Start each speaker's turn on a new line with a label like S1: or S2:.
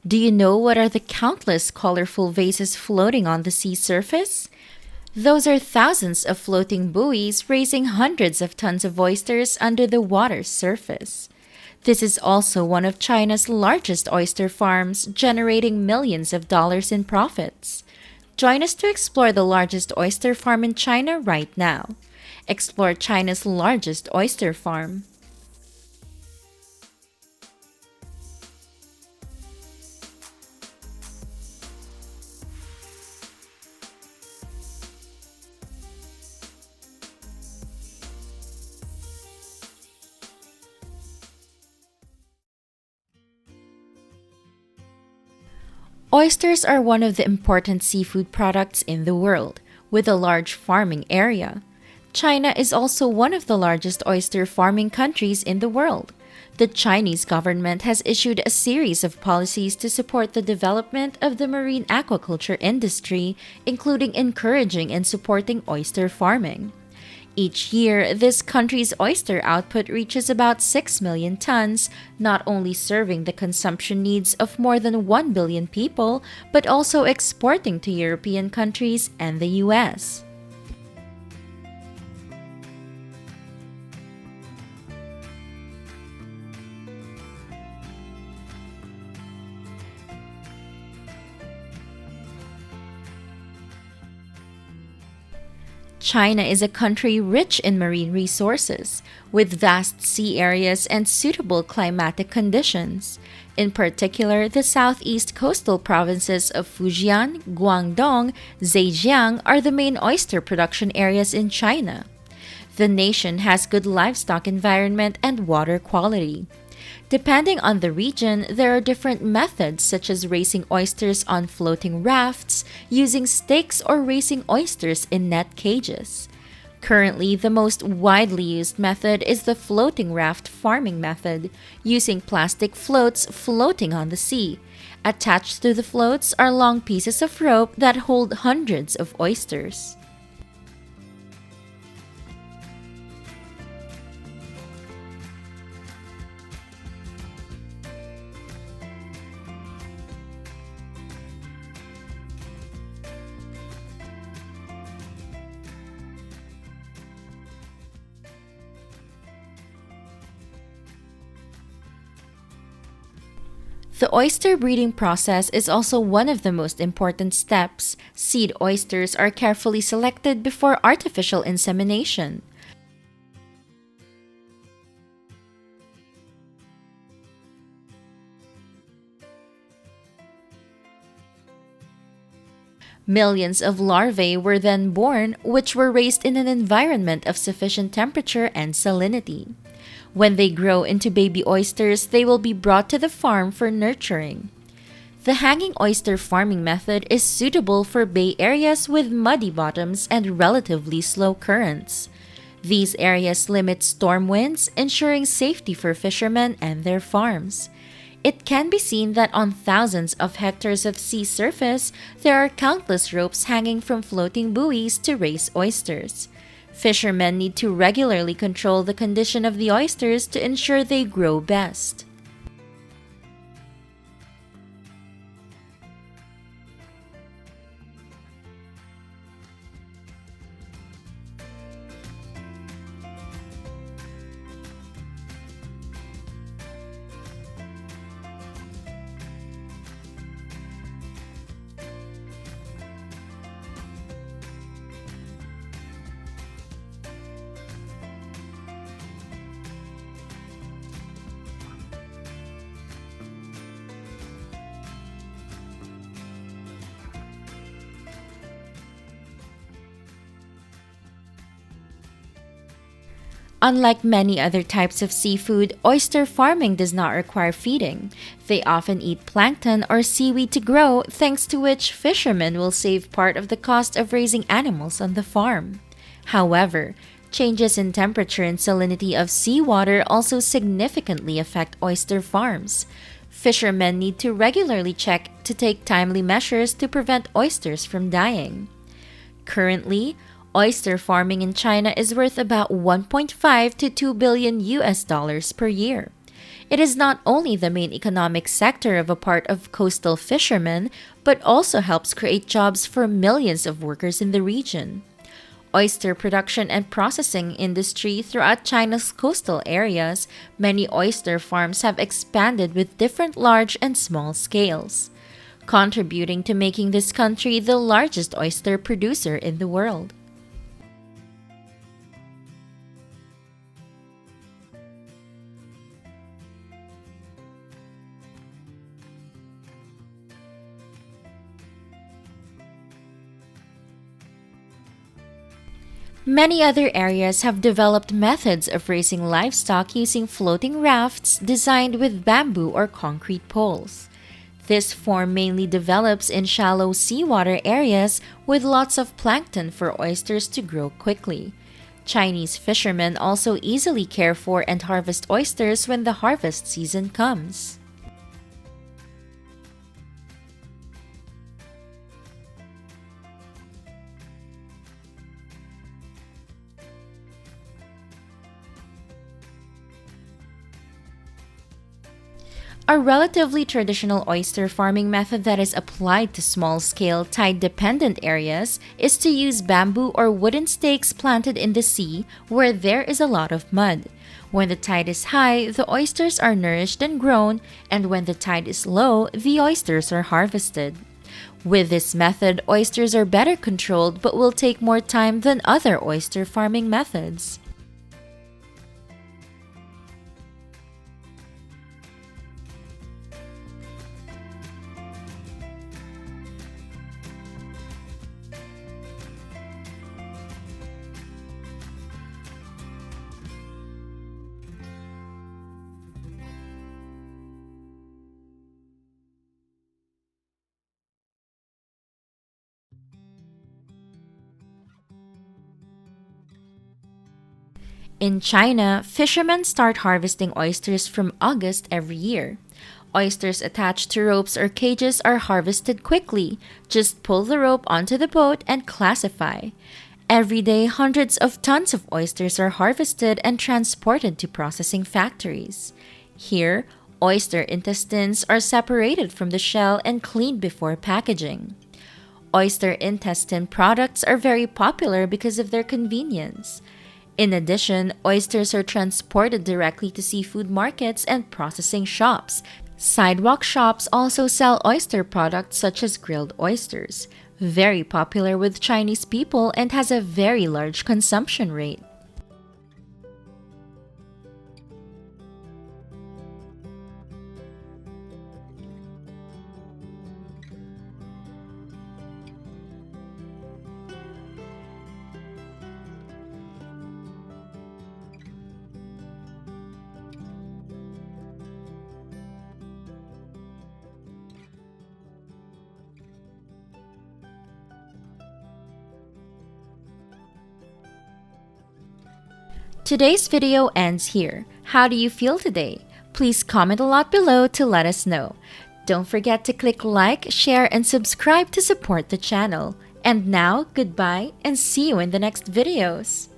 S1: Do you know what are the countless colorful vases floating on the sea surface? Those are thousands of floating buoys raising hundreds of tons of oysters under the water's surface. This is also one of China's largest oyster farms, generating millions of dollars in profits. Join us to explore the largest oyster farm in China right now. Explore China's largest oyster farm. Oysters are one of the important seafood products in the world, with a large farming area. China is also one of the largest oyster farming countries in the world. The Chinese government has issued a series of policies to support the development of the marine aquaculture industry, including encouraging and supporting oyster farming. Each year, this country's oyster output reaches about 6 million tons, not only serving the consumption needs of more than 1 billion people, but also exporting to European countries and the US. China is a country rich in marine resources, with vast sea areas and suitable climatic conditions. In particular, the southeast coastal provinces of Fujian, Guangdong, Zhejiang are the main oyster production areas in China. The nation has good livestock environment and water quality. Depending on the region, there are different methods such as raising oysters on floating rafts, using stakes, or raising oysters in net cages. Currently, the most widely used method is the floating raft farming method, using plastic floats floating on the sea. Attached to the floats are long pieces of rope that hold hundreds of oysters. The oyster breeding process is also one of the most important steps. Seed oysters are carefully selected before artificial insemination. Millions of larvae were then born, which were raised in an environment of sufficient temperature and salinity. When they grow into baby oysters, they will be brought to the farm for nurturing. The hanging oyster farming method is suitable for bay areas with muddy bottoms and relatively slow currents. These areas limit storm winds, ensuring safety for fishermen and their farms. It can be seen that on thousands of hectares of sea surface, there are countless ropes hanging from floating buoys to raise oysters. Fishermen need to regularly control the condition of the oysters to ensure they grow best. Unlike many other types of seafood, oyster farming does not require feeding. They often eat plankton or seaweed to grow, thanks to which fishermen will save part of the cost of raising animals on the farm. However, changes in temperature and salinity of seawater also significantly affect oyster farms. Fishermen need to regularly check to take timely measures to prevent oysters from dying. Currently, oyster farming in China is worth about 1.5 to 2 billion US dollars per year. It is not only the main economic sector of a part of coastal fishermen, but also helps create jobs for millions of workers in the region. Oyster production and processing industry throughout China's coastal areas, many oyster farms have expanded with different large and small scales, contributing to making this country the largest oyster producer in the world. Many other areas have developed methods of raising livestock using floating rafts designed with bamboo or concrete poles. This form mainly develops in shallow seawater areas with lots of plankton for oysters to grow quickly. Chinese fishermen also easily care for and harvest oysters when the harvest season comes. A relatively traditional oyster farming method that is applied to small-scale, tide-dependent areas is to use bamboo or wooden stakes planted in the sea where there is a lot of mud. When the tide is high, the oysters are nourished and grown, and when the tide is low, the oysters are harvested. With this method, oysters are better controlled but will take more time than other oyster farming methods. In China, fishermen start harvesting oysters from August every year. Oysters attached to ropes or cages are harvested quickly. Just pull the rope onto the boat and classify. Every day, hundreds of tons of oysters are harvested and transported to processing factories. Here, oyster intestines are separated from the shell and cleaned before packaging. Oyster intestine products are very popular because of their convenience. In addition, oysters are transported directly to seafood markets and processing shops. Sidewalk shops also sell oyster products such as grilled oysters, very popular with Chinese people and has a very large consumption rate. Today's video ends here. How do you feel today? Please comment a lot below to let us know. Don't forget to click like, share, and subscribe to support the channel. And now, goodbye and see you in the next videos.